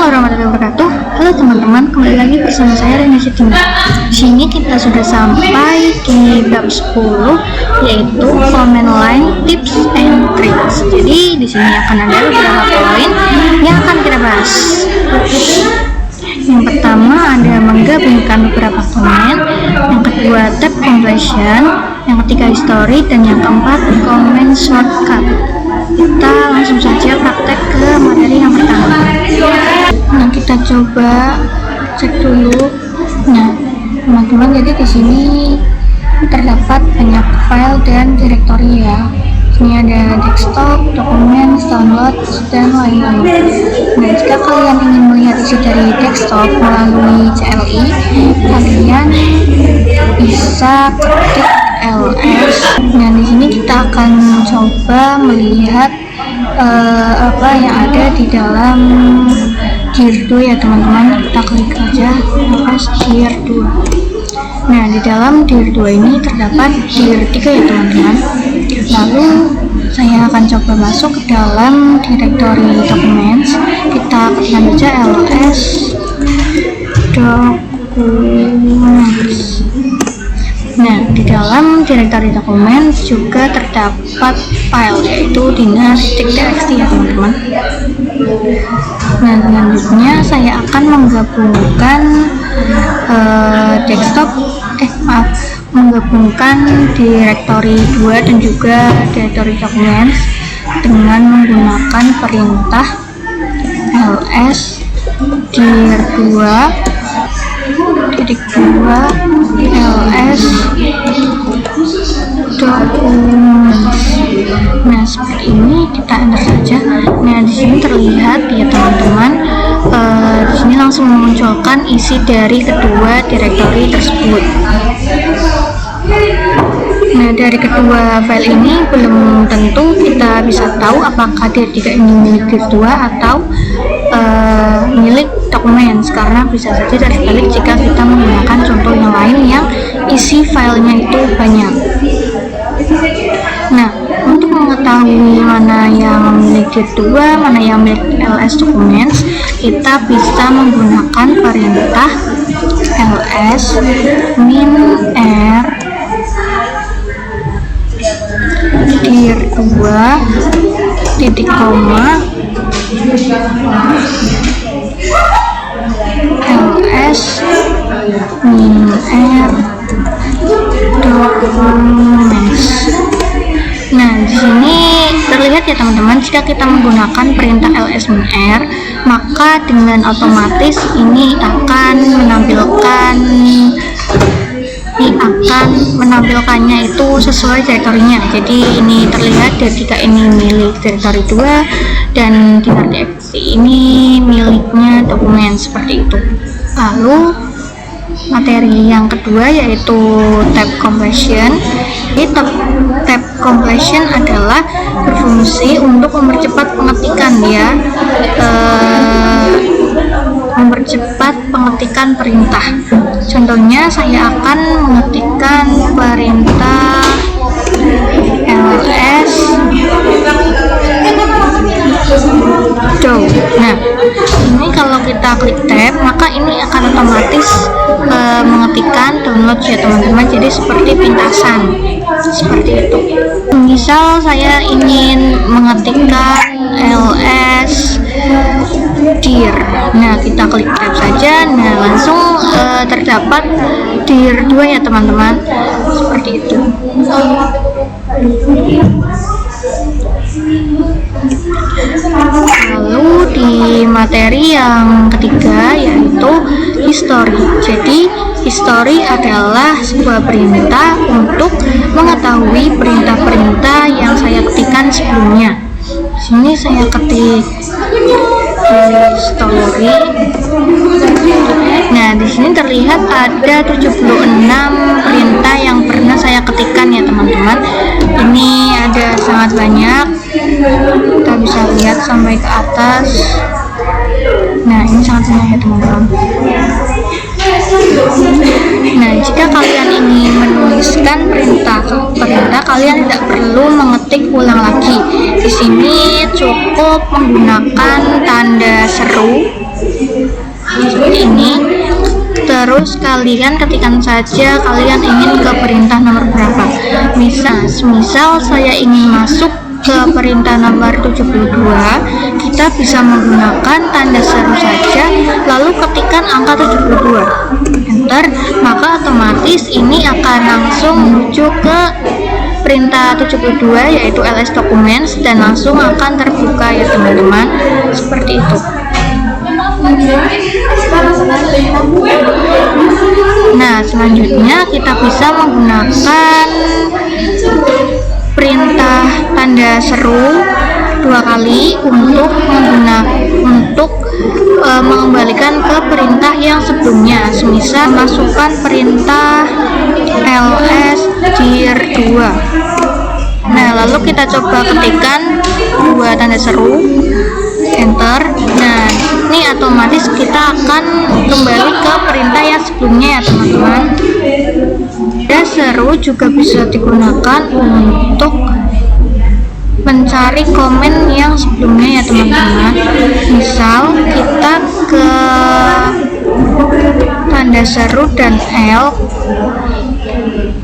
warahmatullahi wabarakatuh. Halo teman-teman, kembali lagi bersama saya Reni Sidin. Di sini kita sudah sampai di bab 10, yaitu command line tips and tricks. Jadi di sini akan ada beberapa poin yang akan kita bahas. Yang pertama ada menggabungkan beberapa komen, yang kedua tab completion, yang ketiga history, dan yang keempat comment shortcut. Kita langsung saja praktek ke materi yang pertama. Nah, kita coba cek dulu. Nah, teman-teman, jadi di sini terdapat banyak file dan direktori ya. Ini ada desktop, dokumen, downloads, dan lain-lain. Nah, jika kalian ingin melihat isi dari desktop melalui CLI, kalian bisa ketik ls. Nah, di sini kita akan coba melihat apa yang ada di dalam dir 2 ya teman-teman. Kita klik aja terus dir 2. Nah, di dalam dir 2 ini terdapat dir 3 ya teman-teman. Lalu saya akan coba masuk ke dalam directory documents. Kita ketikkan saja ls documents. Nah, di dalam directory dokumen juga terdapat file, yaitu dinas.txt ya teman-teman. Nah, selanjutnya saya akan menggabungkan menggabungkan directory 2 dan juga directory documents dengan menggunakan perintah ls dir 2 ls documents. Nah, seperti ini kita enter saja. Nah, di sini terlihat ya teman-teman, di sini langsung memunculkan isi dari kedua direktori tersebut. Nah, dari kedua file ini belum tentu kita bisa tahu apakah dir 3 ini milik dir 2 atau milik dokumen, karena bisa saja terbalik jika kita menggunakan contoh yang lain yang isi filenya itu banyak. Nah, untuk mengetahui mana yang milik dir 2, mana yang milik ls documents, kita bisa menggunakan perintah ls -r dir 2 titik koma ls -r documents. Nah, di sini terlihat ya teman-teman, jika kita menggunakan perintah ls -r, maka dengan otomatis ini akan menampilkannya itu sesuai direktorinya. Jadi ini terlihat dir 3 ini milik direktori 2 dan dir.txt ini miliknya dokumen, seperti itu. Lalu materi yang kedua yaitu tab completion. Jadi tab completion adalah berfungsi untuk mempercepat pengetikan ya, mempercepat pengetikan perintah. Contohnya saya akan mengetikkan perintah ls do. Nah, ini kalau kita klik tab, maka ini akan otomatis mengetikkan download ya teman-teman. Jadi seperti pintasan, seperti itu. Misal saya ingin mengetikkan ls dir. Nah, kita klik tab saja. Nah, langsung terdapat dir 2 ya teman-teman, seperti itu. Lalu di materi yang ketiga yaitu history. Jadi history adalah sebuah perintah untuk mengetahui perintah-perintah yang saya ketikkan sebelumnya. Di sini saya ketik history. Nah, di sini terlihat ada 76 perintah yang pernah saya ketikkan ya teman-teman. Ini ada sangat banyak. Kita bisa lihat sampai ke atas. Nah, ini sangat banyak ya teman-teman. Nah, jika kalian ingin menuliskan perintah, kalian tidak perlu mengetik ulang lagi. Di sini cukup menggunakan tanda seru seperti ini. Terus kalian ketikkan saja kalian ingin ke perintah nomor berapa. Misal saya ingin masuk ke perintah nomor 72, kita bisa menggunakan tanda seru saja, lalu ketikkan angka 72, enter, maka otomatis ini akan langsung menuju ke perintah 72 yaitu ls documents dan langsung akan terbuka ya teman-teman, seperti itu. Nah, selanjutnya kita bisa menggunakan perintah tanda seru 2 kali untuk mengembalikan ke perintah yang sebelumnya. Semisal masukkan perintah ls dir 2. Nah, lalu kita coba ketikkan 2 tanda seru, enter. Nah, ini otomatis kita akan kembali ke perintah yang sebelumnya ya teman-teman. Tanda seru juga bisa digunakan untuk mencari komen yang sebelumnya ya teman-teman. Misal kita ke tanda seru dan L,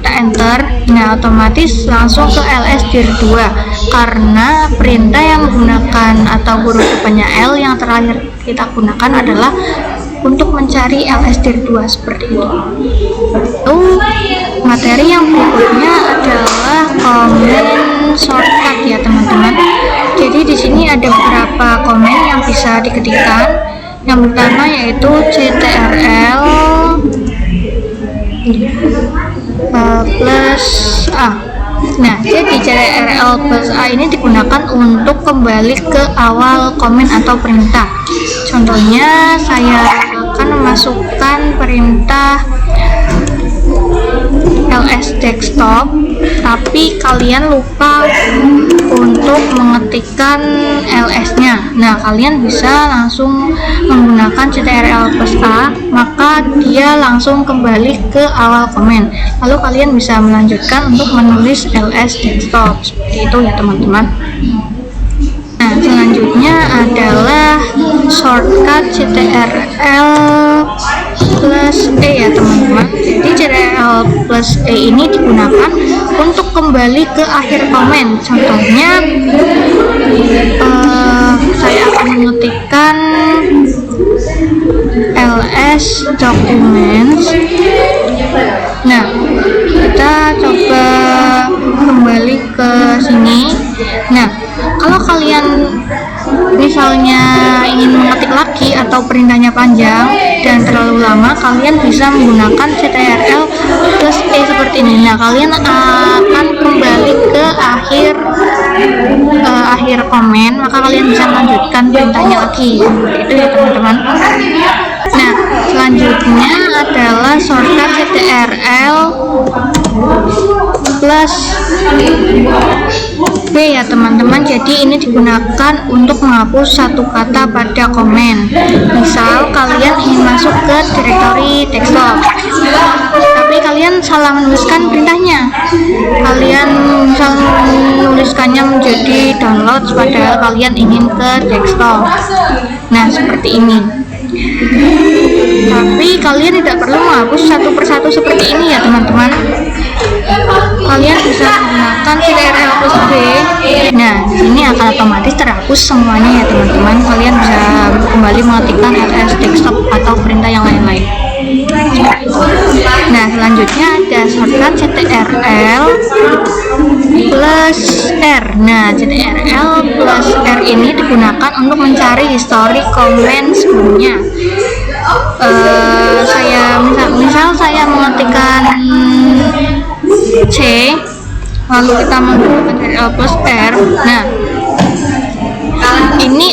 kita enter. Nah, otomatis langsung ke ls dir 2 karena perintah yang menggunakan atau huruf depannya L yang terakhir kita gunakan adalah untuk mencari ls dir 2 seperti itu. Materi yang berikutnya adalah komen shortcut ya teman-teman. Jadi di sini ada beberapa komen yang bisa diketikkan. Yang pertama yaitu CTRL plus A. Nah, jadi CTRL plus A ini digunakan untuk kembali ke awal komen atau perintah. Contohnya saya akan memasukkan perintah ls desktop, tapi kalian lupa untuk mengetikkan ls-nya. Nah, kalian bisa langsung menggunakan CTRL plus A, maka dia langsung kembali ke awal komen. Lalu kalian bisa melanjutkan untuk menulis ls desktop seperti itu ya teman-teman. Nah, selanjutnya adalah shortcut CTRL plus E ya teman-teman. Jadi CTRL plus E ini digunakan untuk kembali ke akhir komen. Contohnya saya akan mengetikkan ls documents. Nah, kita coba kembali ke sini. Nah, kalau kalian misalnya ingin mengetik lagi atau perintahnya panjang dan terlalu lama, kalian bisa menggunakan CTRL plus E seperti ini. Nah, kalian akan kembali ke akhir komen, maka kalian bisa melanjutkan perintahnya lagi seperti itu ya teman-teman. Nah, selanjutnya adalah shortcut CTRL plus B ya teman-teman. Jadi ini digunakan untuk menghapus satu kata pada komen. Misal kalian ingin masuk ke direktori desktop, tapi kalian salah menuliskan perintahnya. Kalian misal menuliskannya menjadi download, padahal kalian ingin ke desktop. Nah, seperti ini. Tapi kalian tidak perlu menghapus satu persatu seperti ini ya teman-teman. Kalian bisa menggunakan CTRL plus B. Nah, ini akan otomatis terhapus semuanya ya teman-teman. Kalian bisa kembali mengetikkan ls desktop atau perintah yang lain-lain. Nah, selanjutnya ada shortcut CTRL plus R. Nah, CTRL plus R ini digunakan untuk mencari histori komen sebelumnya. Misal saya mengetikkan C, lalu kita menggunakan CTRL plus R. Nah, ini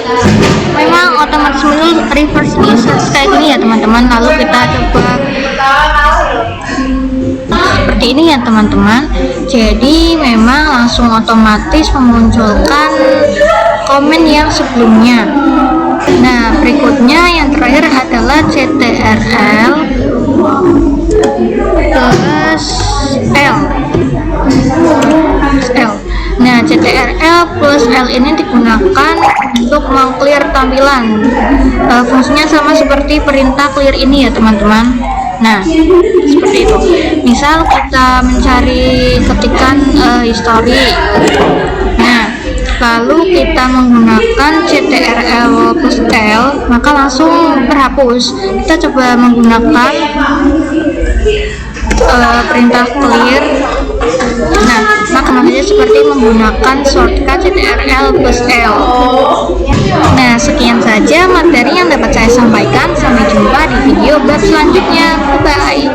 memang otomatis muncul reverse ini kayak gini ya teman-teman. Lalu kita coba seperti ini ya teman-teman. Jadi memang langsung otomatis memunculkan komen yang sebelumnya. Nah, berikutnya yang terakhir adalah CTRL plus L. Nah, CTRL plus L ini digunakan untuk meng-clear tampilan. Fungsinya sama seperti perintah clear ini ya teman-teman. Nah, seperti itu. Misal kita mencari ketikan history. Nah, lalu kita menggunakan CTRL plus L, maka langsung terhapus. Kita coba menggunakan perintah clear. Nah, maka saja seperti menggunakan shortcut CTRL plus L. Nah, sekian saja materi yang dapat saya sampaikan. Sampai jumpa di video bab selanjutnya. Bye.